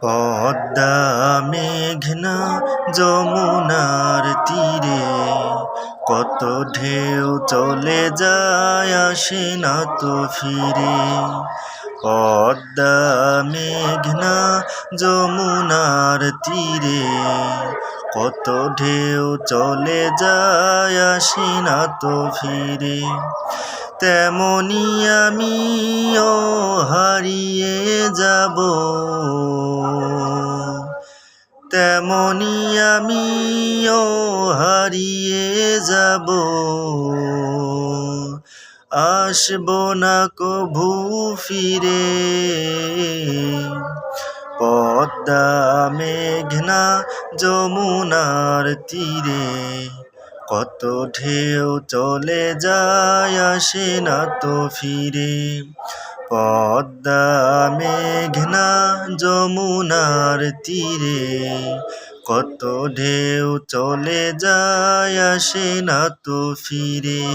পদ্মা মেঘনা যমুনার তীরে কত ঢেউ চলে যায় আসে না তো ফিরে। পদ্মা মেঘনা যমুনার তীরে কত ঢেউ চলে যায় আসে না তো ফিরে। তেমনি আমিও হারিয়ে যাব, তেমনি আমিও হারিয়ে যাব, আসব না কভু ফিরে। পদ্মা মেঘনা যমুনার তীরে কত ঢেউ চলে যায় আসে না তো ফিরে। পদ্মা মেঘনা যমুনার তীরে কত ঢেউ চলে যায় আসে না তো ফিরে।